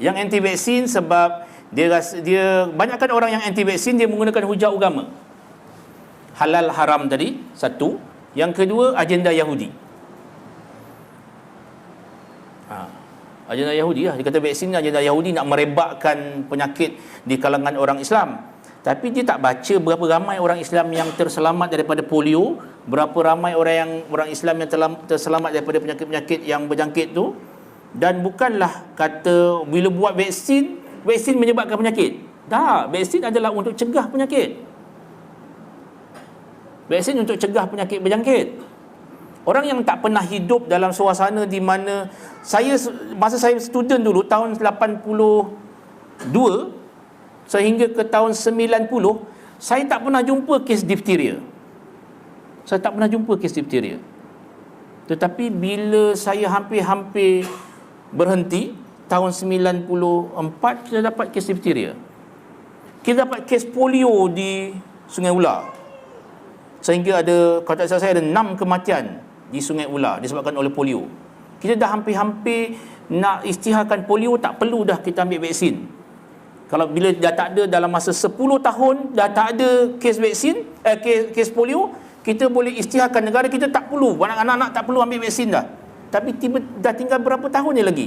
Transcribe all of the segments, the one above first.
Yang anti vaksin sebab dia banyakkan orang yang anti vaksin dia menggunakan hujah agama. Halal haram tadi satu, yang kedua agenda Yahudi. Agenda Yahudi lah. Dia kata vaksin agenda Yahudi nak merebakkan penyakit di kalangan orang Islam. Tapi dia tak baca berapa ramai orang Islam yang terselamat daripada polio, berapa ramai orang Islam yang terselamat daripada penyakit-penyakit yang berjangkit tu. Dan bukanlah kata bila buat vaksin menyebabkan penyakit. Tak, vaksin adalah untuk cegah penyakit. Vaksin untuk cegah penyakit berjangkit. Orang yang tak pernah hidup dalam suasana di mana masa saya student dulu tahun 82 sehingga ke tahun 90, saya tak pernah jumpa kes difteria. Tetapi bila saya hampir-hampir berhenti tahun 94, kita dapat kes difteria. Kita dapat kes polio di Sungai Ular. Sehingga ada, kalau tak salah saya, ada 6 kematian di Sungai Ular disebabkan oleh polio. Kita dah hampir-hampir nak isytiharkan polio, tak perlu dah kita ambil vaksin. Kalau bila dah tak ada dalam masa 10 tahun dah tak ada kes vaksin, kes polio, kita boleh isytiharkan negara kita tak perlu, anak-anak tak perlu ambil vaksin dah. Tapi dah tinggal berapa tahun je lagi?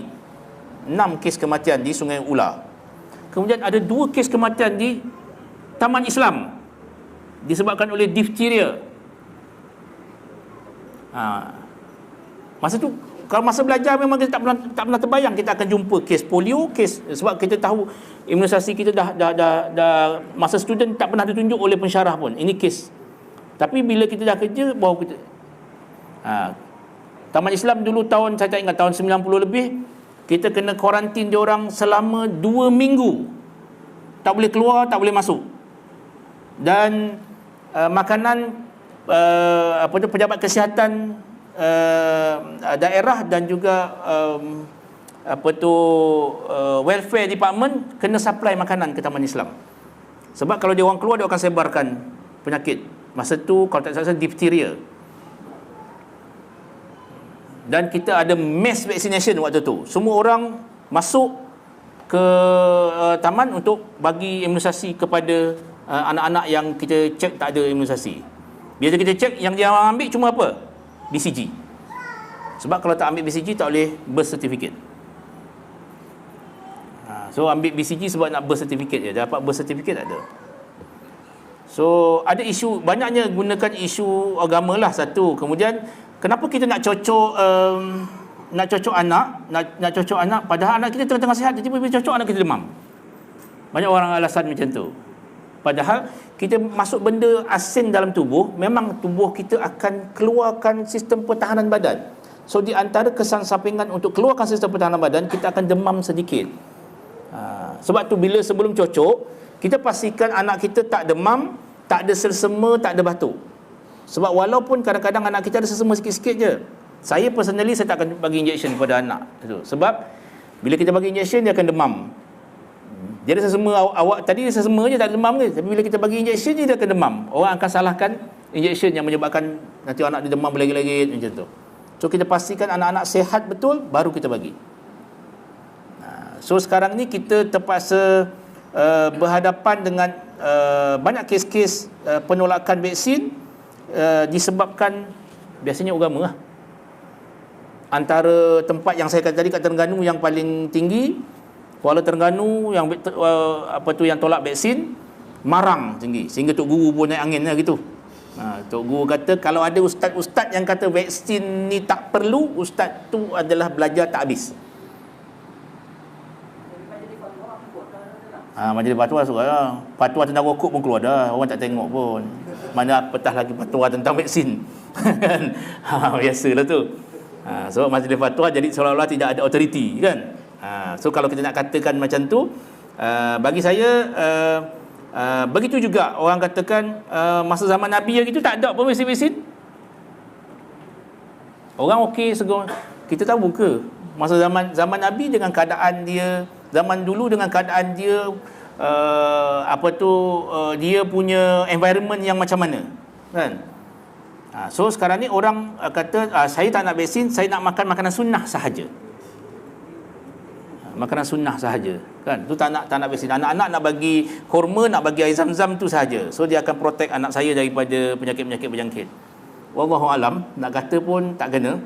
6 kes kematian di Sungai Ular. Kemudian ada 2 kes kematian di Taman Islam disebabkan oleh difteria. Masa tu, kalau masa belajar memang kita tak pernah terbayang kita akan jumpa kes polio, sebab kita tahu imunisasi kita dah masa student tak pernah ditunjuk oleh pensyarah pun. Ini kes. Tapi bila kita dah kerja, baru kita Taman Islam dulu tahun, saya tak ingat, tahun 90 lebih, kita kena kuarantin diorang selama 2 minggu. Tak boleh keluar, tak boleh masuk. Dan makanan pejabat kesihatan daerah dan juga welfare department kena supply makanan ke Taman Islam. Sebab kalau dia orang keluar, dia akan sebarkan penyakit. Masa tu kalau tak salah difteria. Dan kita ada mass vaccination waktu tu. Semua orang masuk ke taman untuk bagi imunisasi kepada anak-anak yang kita cek tak ada imunisasi. Biasa kita cek yang dia ambil cuma apa? BCG. Sebab kalau tak ambil BCG tak boleh birth certificate. So ambil BCG sebab nak birth certificate je. Dapat birth certificate tak ada. So ada isu, banyaknya gunakan isu agama lah satu. Kemudian kenapa kita nak cocok anak padahal anak kita tengah-tengah sihat, tiba-tiba cocok anak kita demam. Banyak orang alasan macam tu. Padahal kita masuk benda asing dalam tubuh, memang tubuh kita akan keluarkan sistem pertahanan badan. So di antara kesan sampingan untuk keluarkan sistem pertahanan badan, kita akan demam sedikit. Sebab tu bila sebelum cocok, kita pastikan anak kita tak demam, tak ada selsema, tak ada batuk. Sebab walaupun kadang-kadang anak kita ada selsema sikit-sikit je, saya personally saya tak akan bagi injection kepada anak. Sebab bila kita bagi injection, dia akan demam. Dia ada selsema, awak tadi selsema je, tak ada demam ke? Tapi bila kita bagi injection dia akan demam. Orang akan salahkan injection yang menyebabkan nanti anak dia demam berlegit-legit macam tu. So kita pastikan anak-anak sihat betul, baru kita bagi. So sekarang ni kita terpaksa berhadapan dengan banyak kes-kes penolakan vaksin disebabkan biasanya agama lah. Antara tempat yang saya kata tadi kat Terengganu yang paling tinggi, Kuala Terengganu yang yang tolak vaksin, Marang tinggi, sehingga Tok Guru pun naik angin lah gitu. Tok Guru kata kalau ada ustaz-ustaz yang kata vaksin ni tak perlu, ustaz tu adalah belajar tak habis. Majlis fatwa sudah. Fatwa tentang rokok pun keluar dah. Orang tak tengok pun. Mana apatah lagi fatwa tentang vaksin. Kan? Biasalah tu. So majlis fatwa jadi seolah-olah tidak ada authority kan. So kalau kita nak katakan macam tu, bagi saya begitu juga orang katakan masa zaman Nabi gitu tak ada pun vaksin. Orang okey segala. Kita tahu ke masa zaman Nabi dengan keadaan dia, zaman dulu dengan keadaan dia dia punya environment yang macam mana kan. So sekarang ni orang kata saya tak nak vaksin, saya nak makan makanan sunnah sahaja. makanan sunnah sahaja kan. Tu tak nak vaksin. Anak-anak nak bagi kurma, nak bagi air zam-zam tu sahaja. So dia akan protect anak saya daripada penyakit-penyakit berjangkit. Wallahu alam, nak kata pun tak kena.